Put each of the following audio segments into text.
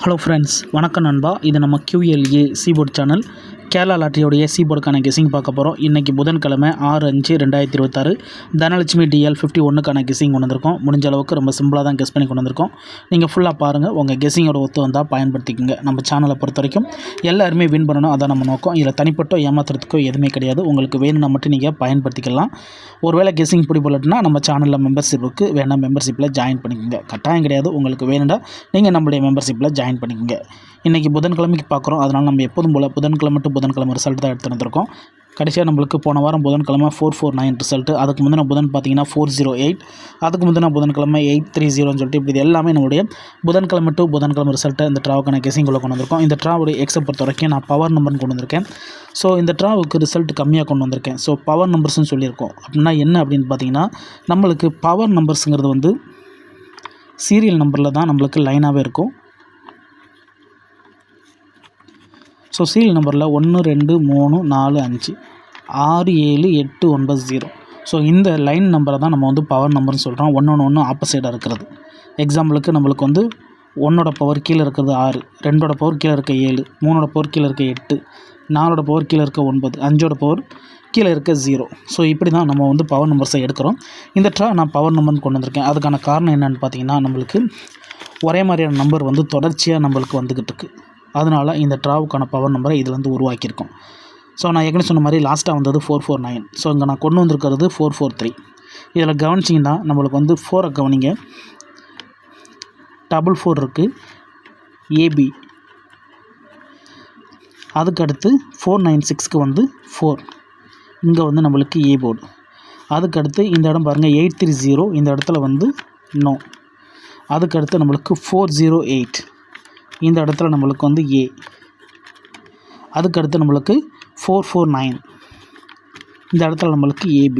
Hello friends, வணக்கம் நண்பா. இது நம்ம QLA சீபோர்ட் சேனல். கேரளா லாட்டரியோடைய சீபோர்டுக்கான கெஸிங் பார்க்க போகிறோம். இன்றைக்கி புதன்கிழமை 6/5/2026 தனலட்சுமி DL 51க்கான கெஸிங் கொண்டு வந்திருக்கோம். முடிஞ்ச அளவுக்கு ரொம்ப சிம்பிளாக தான் கெஸ் பண்ணி கொண்டு வந்திருக்கோம். நீங்கள் ஃபுல்லாக பாருங்கள், உங்கள் கெஸிங்கோட ஒத்து வந்தால் பயன்படுத்திக்கோங்க. நம்ம சேனலை பொறுத்த வரைக்கும் எல்லாருமே வின் பண்ணணும், அதான் நம்ம நோக்கம். இதில் தனிப்பட்டோ ஏமாத்துறதுக்கோ எதுவுமே கிடையாது. உங்களுக்கு வேணும்னா மட்டும் நீங்கள் பயன்படுத்திக்கலாம். ஒருவேளை கெஸிங் பிடிபடலன்னா நம்ம சேனலில் மெம்பர்ஷிப்புக்கு வேணால் மெம்பர்ஷிப்பில் ஜாயின் பண்ணிக்கோங்க. கட்டாயம் கிடையாது. உங்களுக்கு வேணும்னா நீங்கள் நம்மளுடைய மெம்பர்ஷிப்பில் ஜாயின் பண்ணிக்கோங்க. இன்றைக்கி புதன்கிழமைக்கு பார்க்குறோம். அதனால் நம்ம எப்போதும் போல் புதன்கிழமை டு புதன்கிழமை ரிசல்ட் தான் எடுத்து வந்திருக்கோம். கடைசியாக நம்மளுக்கு போன வாரம் புதன்கிழமை 449 ரிசல்ட்டு. அதுக்கு முந்தின புதன் பார்த்தீங்கன்னா 408, அதுக்கு முந்தின புதன்கிழமை 830 சொல்லிட்டு இப்படி இது எல்லாமே நம்மளுடைய புதன்கிழமை டு புதன்கிழமை ரிசல்ட்டை இந்த ட்ராவுக்கான கெஸிங்குள்ளே கொண்டு வந்திருக்கோம். இந்த ட்ராவுடைய எக்ஸை பொறுத்த வரைக்கும் நான் பவர் நம்பர்னு கொண்டு வந்திருக்கேன். ஸோ இந்த ட்ராவுக்கு ரிசல்ட் கம்மியாக கொண்டு வந்திருக்கேன். ஸோ பவர் நம்பர்ஸ்னு சொல்லியிருக்கோம். அப்படின்னா என்ன அப்படின்னு பார்த்தீங்கன்னா, நம்மளுக்கு பவர் நம்பர்ஸுங்கிறது வந்து சீரியல் நம்பரில் தான் நம்மளுக்கு லைனாகவே இருக்கும். ஸோ சீரியல் நம்பரில் 1 2 3 4 5 6 7 8 9 0. ஸோ இந்த லைன் நம்பரை தான் நம்ம வந்து பவர் நம்பர்னு சொல்கிறோம். ஒன்று ஆப்போசைடாக இருக்கிறது. எக்ஸாம்பிளுக்கு நம்மளுக்கு வந்து 1ஓட பவர் கீழே இருக்கிறது 6, 2ஓட பவர் கீழே இருக்க 7, 3ஓட பவர் கீழே இருக்க 8, 4ஓட பவர் கீழே இருக்க 9, 5ஓட பவர் கீழே இருக்க 0. ஸோ இப்படி தான் நம்ம வந்து பவர் நம்பர்ஸை எடுக்கிறோம். இந்த ட்ரா நான் பவர் நம்பர்னு கொண்டு வந்திருக்கேன். அதுக்கான காரணம் என்னென்னு பார்த்தீங்கன்னா, நம்மளுக்கு ஒரே மாதிரியான நம்பர் வந்து தொடர்ச்சியாக நம்மளுக்கு வந்துக்கிட்டு இருக்குது. அதனால் இந்த ட்ராவுக்கான பவர் நம்பரை இதில் வந்து உருவாக்கியிருக்கோம். ஸோ நான் ஏற்கனவே சொன்ன மாதிரி லாஸ்ட்டாக வந்தது 449. ஸோ இங்கே நான் கொண்டு வந்திருக்கிறது 443. இதில் கவனிச்சிங்கன்னா நம்மளுக்கு வந்து 4 கவனிங்க, 44 இருக்குது, AB. அதுக்கடுத்து 496க்கு வந்து 4, இங்கே வந்து நம்மளுக்கு A போர்டு. அதுக்கடுத்து இந்த இடம் பாருங்கள் 830, இந்த இடத்துல வந்து நோ. அதுக்கடுத்து நம்மளுக்கு 408, இந்த இடத்துல நம்மளுக்கு வந்து A. அதுக்கடுத்து நம்மளுக்கு 449, இந்த இடத்துல நம்மளுக்கு AB.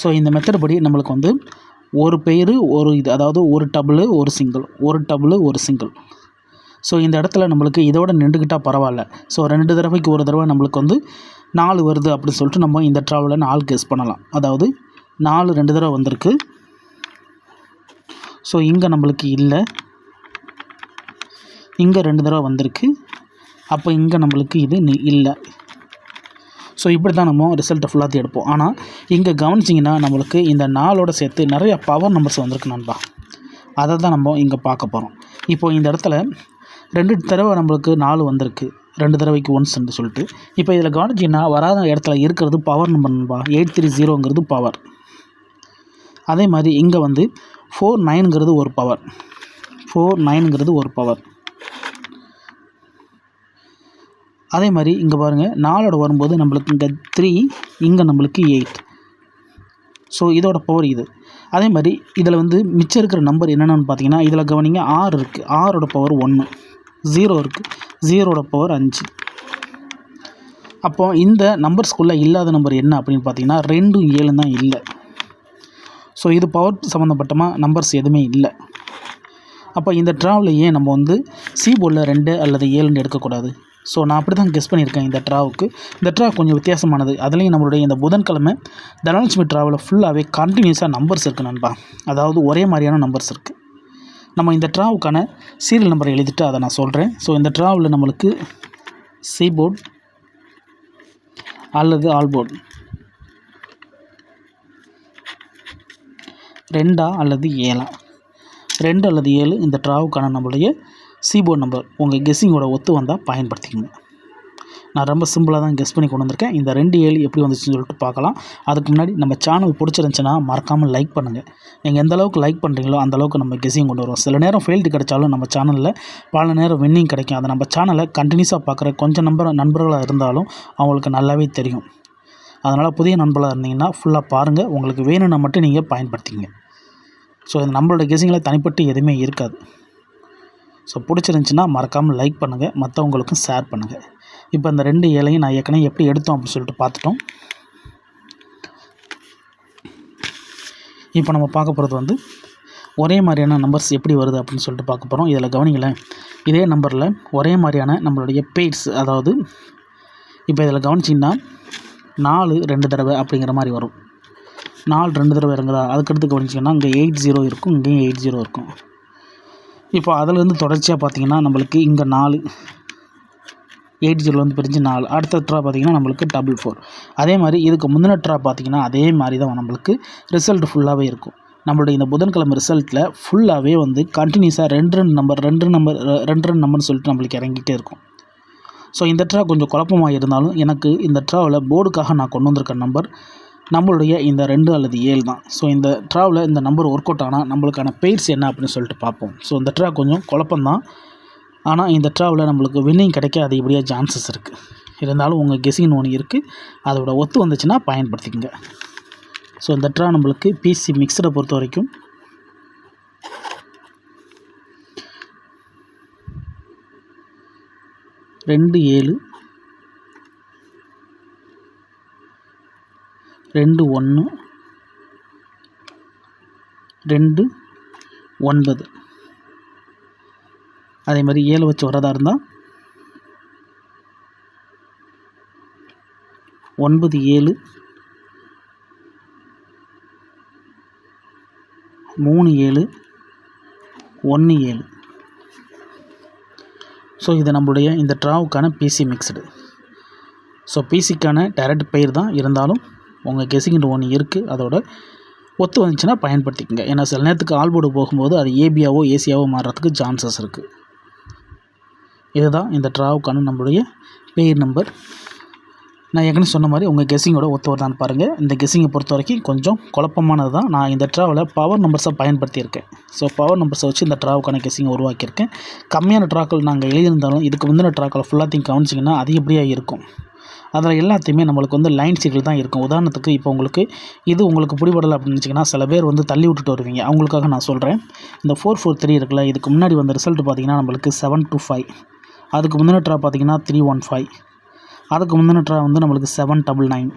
ஸோ இந்த மெத்தட் படி நம்மளுக்கு வந்து ஒரு பெயர் ஒரு இது, அதாவது ஒரு டபுள் ஒரு சிங்கிள், ஒரு டபுள் ஒரு சிங்கிள். ஸோ இந்த இடத்துல நம்மளுக்கு இதோட நின்றுக்கிட்டால் பரவாயில்ல. ஸோ 2 தடவைக்கு ஒரு தடவை நம்மளுக்கு வந்து 4 வருது அப்படின்னு சொல்லிட்டு நம்ம இந்த ட்ராவில் 4 கெஸ் பண்ணலாம். அதாவது 4 2 தடவை வந்திருக்கு. ஸோ இங்கே நம்மளுக்கு இல்லை, இங்கே 2 தடவை வந்திருக்கு. அப்போ இங்கே நம்மளுக்கு இது இல்லை. ஸோ இப்படி தான் நம்ம ரிசல்ட்டை ஃபுல்லாக எடுப்போம். ஆனால் இங்கே கவனிச்சிங்கன்னா நம்மளுக்கு இந்த 4ஓட சேர்த்து நிறைய பவர் நம்பர்ஸ் வந்திருக்கு நண்பா. அதை தான் நம்ம இங்கே பார்க்க போகிறோம். இப்போ இந்த இடத்துல 2 தடவை நம்மளுக்கு 4 வந்திருக்கு, 2 தடவைக்கு ஒன்ஸ்ன்னு சொல்லிட்டு. இப்போ இதில் கவனிச்சிங்கன்னா வராத இடத்துல இருக்கிறது பவர் நம்பர் நண்பா. 830ங்கிறது பவர். அதே மாதிரி இங்கே வந்து 49ங்கிறது ஒரு பவர், 49ங்கிறது ஒரு பவர். அதே மாதிரி இங்கே பாருங்கள் 4ஓட வரும்போது நம்மளுக்கு இங்கே 3, இங்கே நம்மளுக்கு 8. ஸோ இதோட பவர் இது. அதே மாதிரி இதில் வந்து மிச்சம் இருக்கிற நம்பர் என்னென்னு பார்த்தீங்கன்னா, இதில் கவனிங்க 6 இருக்குது, 6ஓட பவர் 1, 0 இருக்குது, 0ஓட பவர் 5. அப்போது இந்த நம்பர்ஸ்குள்ளே இல்லாத நம்பர் என்ன அப்படின்னு பார்த்தீங்கன்னா 2 7 தான் இல்லை. ஸோ இது பவர் சம்மந்தப்பட்டமாக நம்பர்ஸ் எதுவுமே இல்லை. அப்போ இந்த ட்ராவில் ஏன் நம்ம வந்து சி போர்டில் 2 அல்லது 7ன்னு எடுக்கக்கூடாது? ஸோ நான் அப்படி தான் கெஸ் பண்ணியிருக்கேன் இந்த ட்ராவுக்கு. இந்த ட்ரா கொஞ்சம் வித்தியாசமானது. அதுலேயும் நம்மளுடைய இந்த புதன்கிழமை தனலட்சுமி ட்ராவில் ஃபுல்லாகவே கண்டினியூஸாக நம்பர்ஸ் இருக்குது நண்பா. அதாவது ஒரே மாதிரியான நம்பர்ஸ் இருக்குது. நம்ம இந்த ட்ராவுக்கான சீரியல் நம்பரை எழுதிட்டு அதை நான் சொல்கிறேன். ஸோ இந்த ட்ராவில் நம்மளுக்கு சி போர்டு அல்லது ஆல் போர்டு 2 அல்லது 7, 2 அல்லது 7 இந்த ட்ராவுக்கான நம்மளுடைய சீபோர்ட் நம்பர். உங்கள் கெஸ்ஸிங்கோட ஒத்து வந்தால் பயன்படுத்திக்கங்க. நான் ரொம்ப சிம்பிளாக தான் கெஸ் பண்ணி கொண்டு வந்திருக்கேன். இந்த 2 7 எப்படி வந்துச்சுன்னு சொல்லிட்டு பார்க்கலாம். அதுக்கு முன்னாடி நம்ம சேனல் பிடிச்சிருந்துச்சுன்னா மறக்காமல் லைக் பண்ணுங்கள். நீங்கள் எந்த அளவுக்கு லைக் பண்ணுறீங்களோ அந்தளவுக்கு நம்ம கெஸ்ஸிங் கொண்டு வருவோம். சில நேரம் ஃபெயில்டு கிடைச்சாலும் நம்ம சேனலில் பல நேரம் வின்னிங் கிடைக்கும். அதை நம்ம சேனலை கண்டினியூஸாக பார்க்குற கொஞ்சம் நண்பர்களாக இருந்தாலும் அவங்களுக்கு நல்லாவே தெரியும். அதனால் புதிய நண்பர்களாக இருந்தீங்கன்னா ஃபுல்லாக பாருங்கள். உங்களுக்கு வேணும்னா மட்டும் நீங்கள் பயன்படுத்திங்க. ஸோ இந்த நம்மளோட கெஸ்ஸிங்கில் தனிப்பட்டு எதுவுமே இருக்காது. ஸோ பிடிச்சிருந்துச்சின்னா மறக்காமல் லைக் பண்ணுங்கள், மற்றவங்களுக்கும் ஷேர் பண்ணுங்கள். இப்போ இந்த 2 7ஐயும் நான் ஏற்கனவே எப்படி எடுத்தோம் அப்படின்னு சொல்லிட்டு பார்த்துட்டோம். இப்போ நம்ம பார்க்க போகிறது வந்து ஒரே மாதிரியான நம்பர்ஸ் எப்படி வருது அப்படின்னு சொல்லிட்டு பார்க்க போகிறோம். இதில் கவனிங்களேன், இதே நம்பரில் ஒரே மாதிரியான நம்மளுடைய பேட்ஸ், அதாவது இப்போ இதில் கவனிச்சிங்கன்னா 4 2 தடவை அப்படிங்கிற மாதிரி வரும். 4 2 தடவை இறங்குதா. அதுக்கடுத்து கவனிச்சிங்கன்னா இங்கே 80 இருக்கும், இங்கேயும் 80 இருக்கும். இப்போ அதிலேருந்து தொடர்ச்சியாக பார்த்தீங்கன்னா நம்மளுக்கு இங்கே 4 80 பிரிஞ்சு 4. அடுத்த ட்ரா பார்த்திங்கன்னா நம்மளுக்கு 4. அதே மாதிரி இதுக்கு முந்தின ட்ரா பார்த்திங்கன்னா அதே மாதிரி தான் நம்மளுக்கு ரிசல்ட் ஃபுல்லாகவே இருக்கும். நம்மளுடைய இந்த புதன்கிழமை ரிசல்ட்டில் ஃபுல்லாகவே வந்து கண்டினியூஸாக 2 நம்பர்னு சொல்லிட்டு நம்மளுக்கு இறங்கிட்டே இருக்கும். ஸோ இந்த ட்ரா கொஞ்சம் குழப்பமாக இருந்தாலும் எனக்கு இந்த ட்ராவில் போர்டுக்காக நான் கொண்டு வந்திருக்க நம்பர் நம்மளுடைய இந்த 2 அல்லது 7 தான். ஸோ இந்த ட்ராவில் இந்த நம்பர் ஒர்க் அவுட் ஆனால் நம்மளுக்கான பெயர்ஸ் என்ன அப்படின்னு சொல்லிட்டு பார்ப்போம். ஸோ இந்த ட்ரா கொஞ்சம் குழப்பம்தான். ஆனால் இந்த ட்ராவில் நம்மளுக்கு வின்னிங் கிடைக்க அதிகப்படியாக சான்சஸ் இருக்குது. இருந்தாலும் உங்கள் கெஸிங்னு ஒன்று இருக்குது, அதோட ஒத்து வந்துச்சுன்னா பயன்படுத்திக்கங்க. ஸோ இந்த ட்ரா நம்மளுக்கு பிசி மிக்சரை பொறுத்த வரைக்கும் 2 7 2 1 2 9. அதே மாதிரி 7 வச்சு வரதா இருந்தால் 9 7 3 7 1 7. ஸோ இது நம்மளுடைய இந்த ட்ராவுக்கான பிசி மிக்ஸ்டு. ஸோ பிசிக்கான டைரக்ட் பெயர் தான், இருந்தாலும் உங்கள் கெஸிங்கிற ஒன்று இருக்குது, அதோட ஒத்து வந்துச்சுன்னா பயன்படுத்திக்கங்க. ஏன்னா சில நேரத்துக்கு ஆல்போர்டு போகும்போது அது ஏபியாவோ ஏசியாவோ மாறுறதுக்கு சான்சஸ் இருக்குது. இதுதான் இந்த ட்ராவுக்கான நம்மளுடைய பெயர் நம்பர். நான் ஏற்கனவே சொன்ன மாதிரி உங்கள் கெஸிங்கோட ஒத்து வருதான்னு பாருங்கள். இந்த கெஸிங்கை பொறுத்த வரைக்கும் கொஞ்சம் குழப்பமானது தான். நான் இந்த ட்ராவில் பவர் நம்பர்ஸை பயன்படுத்தியிருக்கேன். ஸோ பவர் நம்பர்ஸை வச்சு இந்த ட்ராவுக்கான கெஸிங்கை உருவாக்கியிருக்கேன். கம்மியான ட்ராக்கள் நாங்கள் எழுதியிருந்தாலும் இதுக்கு முந்தின ட்ராக்களை ஃபுல்லாத்தையும் கவனிச்சிங்கன்னா அதிகப்படியாக இருக்கும். அதில் எல்லாத்தையுமே நம்மளுக்கு வந்து லைன் சீக்கிரம் தான் இருக்கும். உதாரணத்துக்கு இப்போ உங்களுக்கு இது உங்களுக்கு பிடிபடலை அப்படின்னு நினச்சிங்கன்னா சில பேர் வந்து தள்ளி விட்டுட்டு வருவீங்க. அவங்களுக்காக நான் சொல்கிறேன். இந்த 443 இருக்குல்ல, இதுக்கு முன்னாடி வந்த ரிசல்ட் பார்த்திங்கன்னா நம்மளுக்கு 725. அதுக்கு முந்தின ட்ரா பார்த்திங்கன்னா 315. அதுக்கு முந்தின ட்ரா வந்து நம்மளுக்கு 799.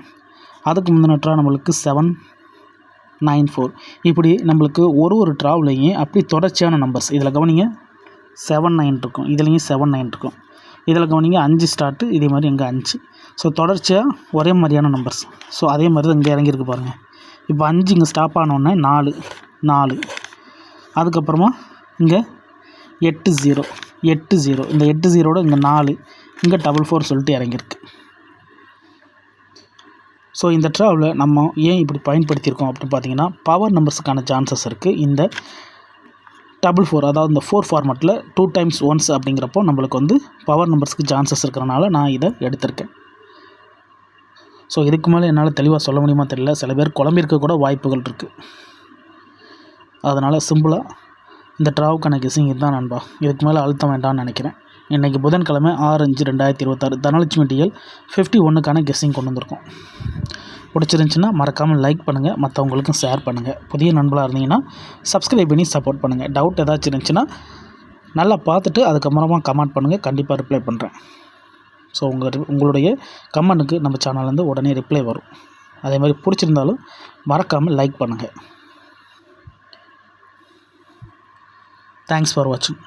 அதுக்கு முந்தின ட்ரா நம்மளுக்கு 794. இப்படி நம்மளுக்கு ஒரு ட்ராவ்லையும் அப்படி தொடர்ச்சியான நம்பர்ஸ். இதில் கவனிங்க 79 இருக்கும், இதுலேயும் 79 இருக்கும். இதில் கவனிங்க 5 ஸ்டார்ட்டு, இதே மாதிரி இங்கே 5. ஸோ தொடர்ச்சியாக ஒரே மாதிரியான நம்பர்ஸ். ஸோ அதே மாதிரி தான் இங்கே இறங்கியிருக்கு பாருங்கள். இப்போ 5 இங்கே ஸ்டாப் ஆனோடனே 4. அதுக்கப்புறமா இங்கே 80. இந்த 80 இங்கே 4, இங்கே 44 சொல்லிட்டு இறங்கியிருக்கு. ஸோ இந்த ட்ராவில் நம்ம ஏன் இப்படி பயன்படுத்தியிருக்கோம் அப்படின்னு பார்த்தீங்கன்னா பவர் நம்பர்ஸுக்கான சான்சஸ் இருக்குது. இந்த 44, அதாவது இந்த 4 ஃபார்மேட்டில் 2 times 1 அப்படிங்கிறப்போ நம்மளுக்கு வந்து பவர் நம்பர்ஸுக்கு சான்சஸ் இருக்கிறனால நான் இதை எடுத்திருக்கேன். ஸோ இதுக்கு மேலே என்னால் தெளிவாக சொல்ல முடியுமா தெரியல. சில பேர் குழம்பிருக்க கூட வாய்ப்புகள் இருக்குது. அதனால் சிம்பிளாக இந்த ட்ராவுக்கான கெஸிங் இதுதான் நண்பா. இதுக்கு மேலே அழுத்தம் வேண்டாம்னு நினைக்கிறேன். இன்றைக்கி புதன்கிழமை 6/5/2026 தனலட்சுமி டிஎல் 51க்கான கெஸ்ஸிங் கொண்டு வந்திருக்கோம். பிடிச்சிருந்துச்சின்னா மறக்காமல் லைக் பண்ணுங்கள், மற்றவங்களுக்கும் ஷேர் பண்ணுங்கள். புதிய நண்பர்களாக இருந்தீங்கன்னா சப்ஸ்கிரைப் பண்ணி சப்போர்ட் பண்ணுங்கள். டவுட் ஏதாச்சும் இருந்துச்சுன்னா நல்லா பார்த்துட்டு அதுக்கப்புறமா கமெண்ட் பண்ணுங்கள், கண்டிப்பாக ரிப்ளை பண்ணுறேன். ஸோ உங்களுடைய கமெண்ட்டுக்கு நம்ம சேனல்லேருந்து உடனே ரிப்ளை வரும். அதே மாதிரி பிடிச்சிருந்தாலும் மறக்காமல் லைக் பண்ணுங்கள். தேங்க்ஸ் ஃபார் வாட்சிங்.